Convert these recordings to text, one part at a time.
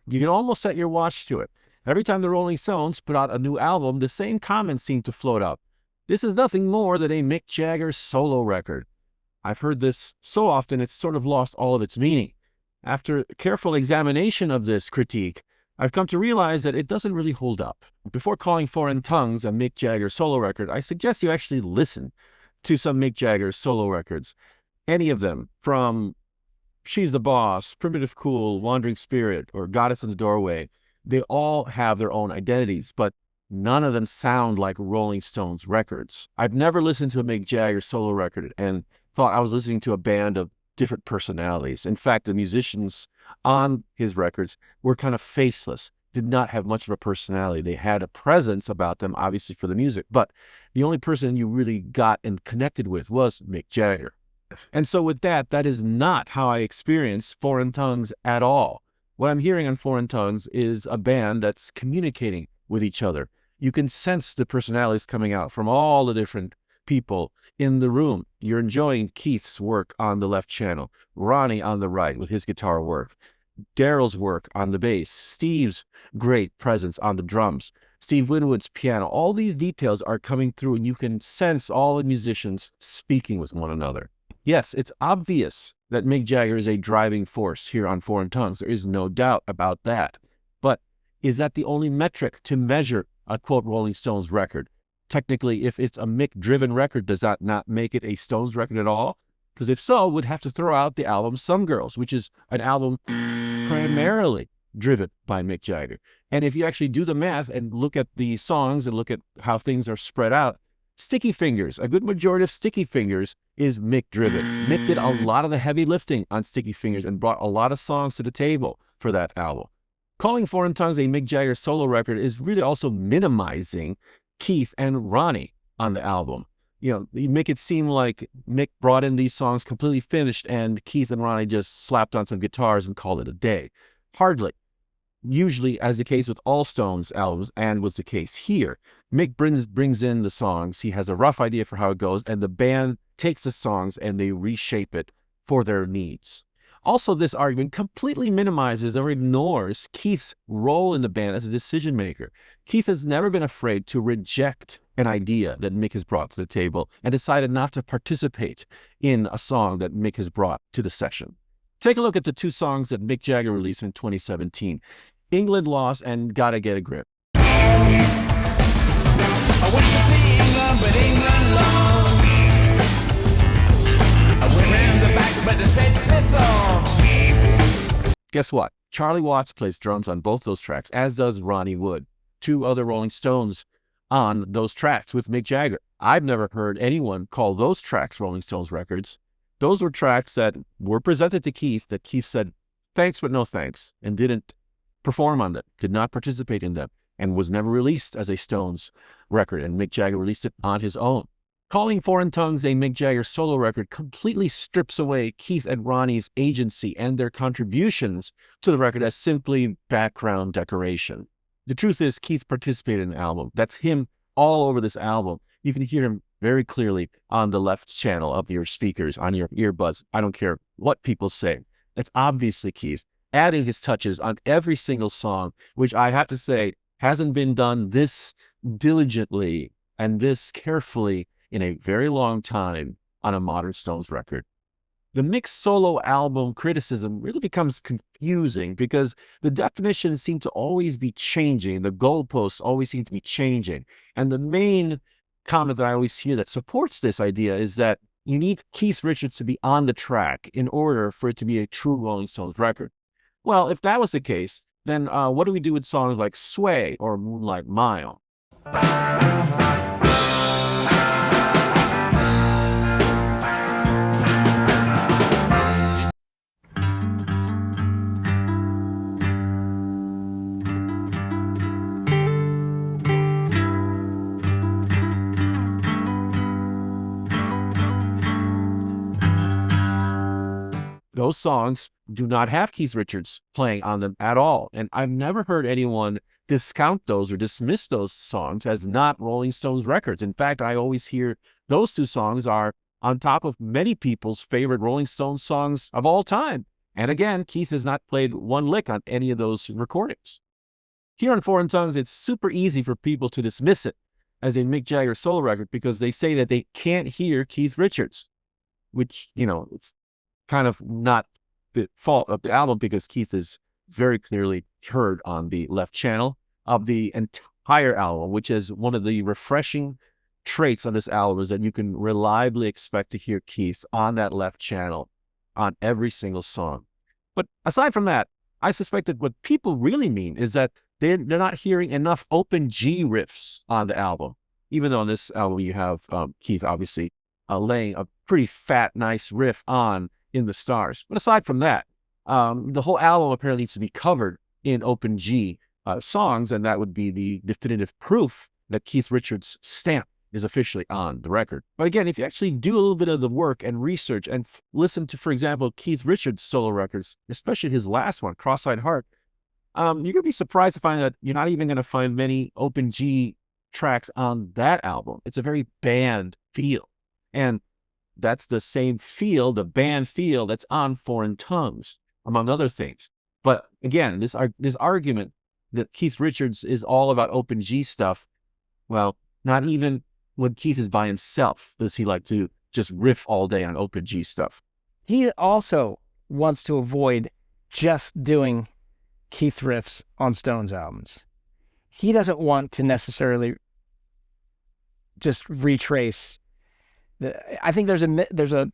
You can almost set your watch to it. Every time the Rolling Stones put out a new album, the same comments seem to float up. This is nothing more than a Mick Jagger solo record. I've heard this so often it's sort of lost all of its meaning. After careful examination of this critique, I've come to realize that it doesn't really hold up. Before calling Foreign Tongues a Mick Jagger solo record, I suggest you actually listen to some Mick Jagger solo records. Any of them, from She's the Boss, Primitive Cool, Wandering Spirit, or Goddess in the Doorway, they all have their own identities, but none of them sound like Rolling Stones records. I've never listened to a Mick Jagger solo record and thought I was listening to a band of different personalities. In fact, the musicians on his records were kind of faceless, did not have much of a personality. They had a presence about them, obviously, for the music, but the only person you really got and connected with was Mick Jagger. And so with that, that is not how I experience Foreign Tongues at all. What I'm hearing on Foreign Tongues is a band that's communicating with each other. You can sense the personalities coming out from all the different people in the room. You're enjoying Keith's work on the left channel, Ronnie on the right with his guitar work, Daryl's work on the bass, Steve's great presence on the drums, Steve Winwood's piano. All these details are coming through and you can sense all the musicians speaking with one another. Yes, it's obvious that Mick Jagger is a driving force here on Foreign Tongues. There is no doubt about that. But is that the only metric to measure a, quote, Rolling Stones record? Technically, if it's a Mick-driven record, does that not make it a Stones record at all? Because if so, we'd have to throw out the album Some Girls, which is an album primarily driven by Mick Jagger. And if you actually do the math and look at the songs and look at how things are spread out, Sticky Fingers, a good majority of Sticky Fingers is Mick-driven. Mick did a lot of the heavy lifting on Sticky Fingers and brought a lot of songs to the table for that album. Calling Foreign Tongues a Mick Jagger solo record is really also minimizing Keith and Ronnie on the album. You make it seem like Mick brought in these songs completely finished and Keith and Ronnie just slapped on some guitars and called it a day. Hardly. Usually, as the case with all Stones albums, and was the case here, Mick brings in the songs, he has a rough idea for how it goes, and the band takes the songs and they reshape it for their needs. Also, this argument completely minimizes or ignores Keith's role in the band as a decision maker. Keith has never been afraid to reject an idea that Mick has brought to the table and decided not to participate in a song that Mick has brought to the session. Take a look at the two songs that Mick Jagger released in 2017, England Lost and Gotta Get a Grip. I wish to see England, but England lost. I went round the back, but they said piss off. Guess what? Charlie Watts plays drums on both those tracks, as does Ronnie Wood, two other Rolling Stones on those tracks with Mick Jagger. I've never heard anyone call those tracks Rolling Stones records. Those were tracks that were presented to Keith that Keith said, thanks, but no thanks, and didn't perform on them, did not participate in them, and was never released as a Stones record, and Mick Jagger released it on his own. Calling Foreign Tongues a Mick Jagger solo record completely strips away Keith and Ronnie's agency and their contributions to the record as simply background decoration. The truth is, Keith participated in the album. That's him all over this album. You can hear him very clearly on the left channel of your speakers, on your earbuds. I don't care what people say. It's obviously Keith adding his touches on every single song, which I have to say hasn't been done this diligently and this carefully in a very long time on a modern Stones record. The Mick solo album criticism really becomes confusing because the definitions seem to always be changing. The goalposts always seem to be changing. And the main comment that I always hear that supports this idea is that you need Keith Richards to be on the track in order for it to be a true Rolling Stones record. Well, if that was the case, then what do we do with songs like Sway or Moonlight Mile? Those songs do not have Keith Richards playing on them at all. And I've never heard anyone discount those or dismiss those songs as not Rolling Stones records. In fact, I always hear those two songs are on top of many people's favorite Rolling Stones songs of all time. And again, Keith has not played one lick on any of those recordings. Here on Foreign Tongues, it's super easy for people to dismiss it as a Mick Jagger solo record because they say that they can't hear Keith Richards, which, it's kind of not the fault of the album because Keith is very clearly heard on the left channel of the entire album, which is one of the refreshing traits on this album is that you can reliably expect to hear Keith on that left channel on every single song. But aside from that, I suspect that what people really mean is that they're not hearing enough open G riffs on the album, even though on this album you have Keith obviously laying a pretty fat, nice riff on In the Stars. But aside from that, the whole album apparently needs to be covered in open G songs, and that would be the definitive proof that Keith Richards' stamp is officially on the record. But again, if you actually do a little bit of the work and research and listen to, for example, Keith Richards' solo records, especially his last one, Cross-Eyed Heart, you're going to be surprised to find that you're not even going to find many open G tracks on that album. It's a very band feel. And that's the same feel, the band feel that's on Foreign Tongues, among other things. But again, this argument that Keith Richards is all about open G stuff, well, not even when Keith is by himself does he like to just riff all day on open G stuff. He also wants to avoid just doing Keith riffs on Stones albums. He doesn't want to necessarily just retrace. I think there's an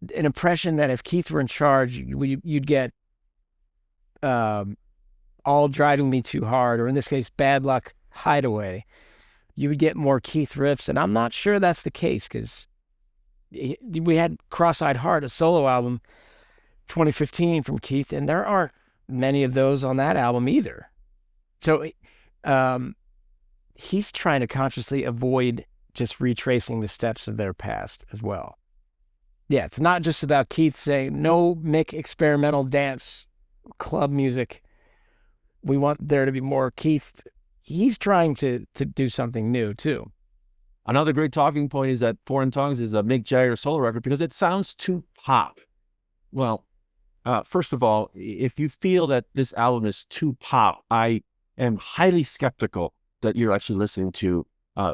impression that if Keith were in charge, you'd get All Driving Me Too Hard, or in this case, Bad Luck Hideaway. You would get more Keith riffs, and I'm not sure that's the case because we had Cross-Eyed Heart, a solo album, 2015 from Keith, and there aren't many of those on that album either. So he's trying to consciously avoid just retracing the steps of their past as well. Yeah, it's not just about Keith saying, no Mick experimental dance club music. We want there to be more Keith. He's trying to do something new too. Another great talking point is that Foreign Tongues is a Mick Jagger solo record because it sounds too pop. Well, first of all, if you feel that this album is too pop, I am highly skeptical that you're actually listening to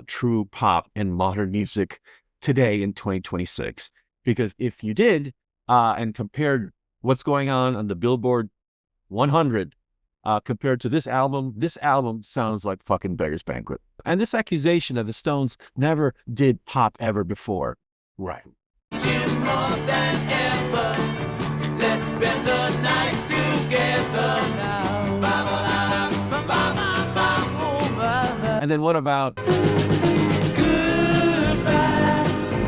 true pop and modern music today in 2026. Because if you did and compared what's going on the Billboard 100 compared to this album sounds like fucking Beggar's Banquet. And this accusation that the Stones never did pop ever before, right? And then what about Goodbye,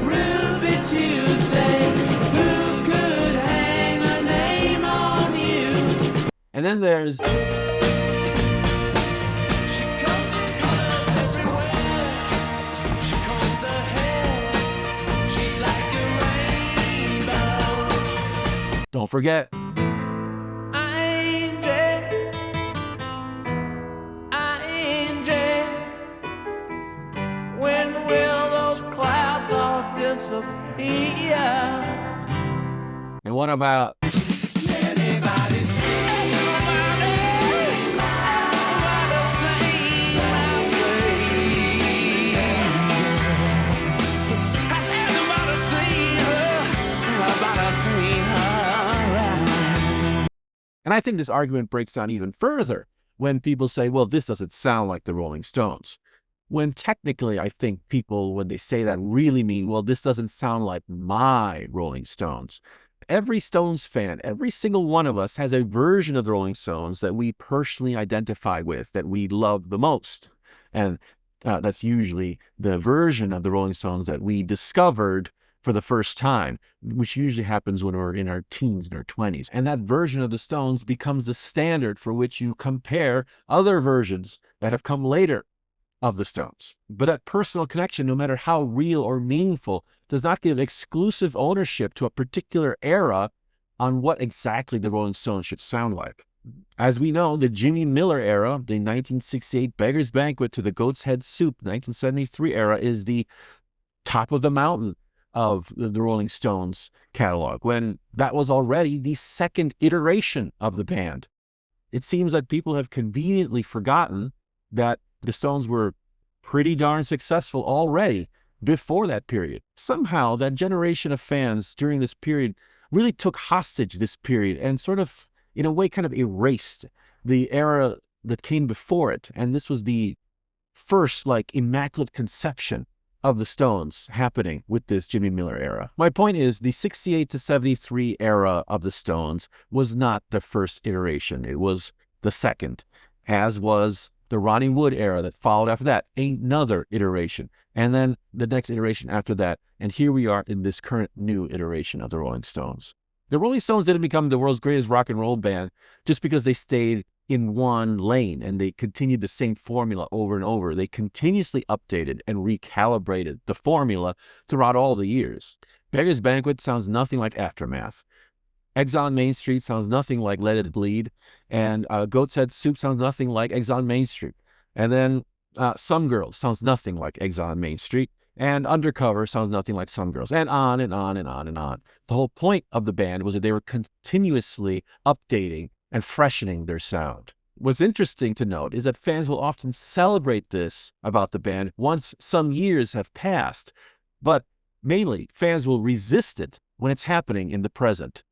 Ruby Tuesday. Who could hang a name on you? and then there's She comes in colors everywhere. She combs her hair. She's like a rainbow. don't forget When will those clouds all disappear? and what about Anybody see? Everybody sing my way. I said everybody see her. Everybody see her. And I think this argument breaks down even further when people say, well, this doesn't sound like the Rolling Stones. When technically, I think people, when they say that, really mean, well, this doesn't sound like my Rolling Stones. Every Stones fan, every single one of us has a version of the Rolling Stones that we personally identify with, that we love the most. And that's usually the version of the Rolling Stones that we discovered for the first time, which usually happens when we're in our teens and our 20s. And that version of the Stones becomes the standard for which you compare other versions that have come later of the Stones. But that personal connection, no matter how real or meaningful, does not give exclusive ownership to a particular era on what exactly the Rolling Stones should sound like. As we know, the Jimmy Miller era, the 1968 Beggar's Banquet to the Goat's Head Soup 1973 era, is the top of the mountain of the Rolling Stones catalog, when that was already the second iteration of the band. It seems that people have conveniently forgotten that the Stones were pretty darn successful already before that period. Somehow, that generation of fans during this period really took hostage this period and sort of, in a way, kind of erased the era that came before it. And this was the first, like, immaculate conception of the Stones happening with this Jimmy Miller era. My point is, the 68 to 73 era of the Stones was not the first iteration. It was the second, as was the Ronnie Wood era that followed after that, another iteration. And then the next iteration after that. And here we are in this current new iteration of the Rolling Stones. The Rolling Stones didn't become the world's greatest rock and roll band just because they stayed in one lane and they continued the same formula over and over. They continuously updated and recalibrated the formula throughout all the years. Beggar's Banquet sounds nothing like Aftermath. Eggs on Main Street sounds nothing like Let It Bleed. And Goat's Head Soup sounds nothing like Eggs on Main Street. And then Some Girls sounds nothing like Eggs on Main Street. And Undercover sounds nothing like Some Girls. And on and on and on and on. The whole point of the band was that they were continuously updating and freshening their sound. What's interesting to note is that fans will often celebrate this about the band once some years have passed, but mainly fans will resist it when it's happening in the present.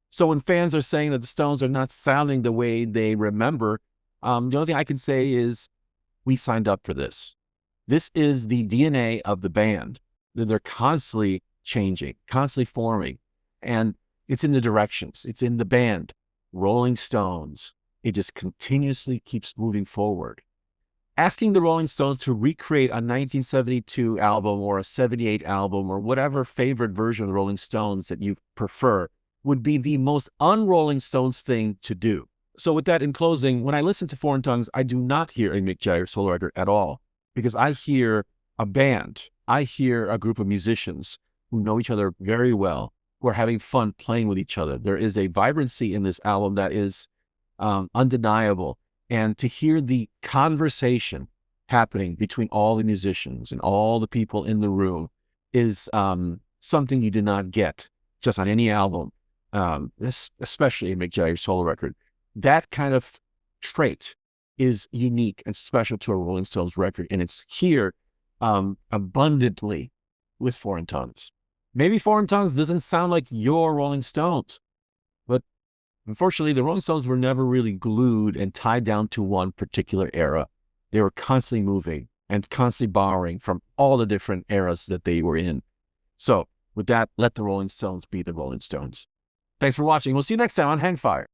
So when fans are saying that the Stones are not sounding the way they remember, the only thing I can say is we signed up for this. This is the DNA of the band. They're constantly changing, constantly forming, and it's in the directions. It's in the band. Rolling Stones. It just continuously keeps moving forward. Asking the Rolling Stones to recreate a 1972 album or a 78 album or whatever favorite version of the Rolling Stones that you prefer would be the most un-Rolling Stones thing to do. So with that in closing, when I listen to Foreign Tongues, I do not hear a Mick Jagger solo record at all, because I hear a band. I hear a group of musicians who know each other very well, who are having fun playing with each other. There is a vibrancy in this album that is undeniable. And to hear the conversation happening between all the musicians and all the people in the room is something you do not get just on any album, especially a Mick Jagger solo record. That kind of trait is unique and special to a Rolling Stones record, and it's here abundantly with Foreign Tongues. Maybe Foreign Tongues doesn't sound like your Rolling Stones, but unfortunately, the Rolling Stones were never really glued and tied down to one particular era. They were constantly moving and constantly borrowing from all the different eras that they were in. So with that, let the Rolling Stones be the Rolling Stones. Thanks for watching. We'll see you next time on Hangfire.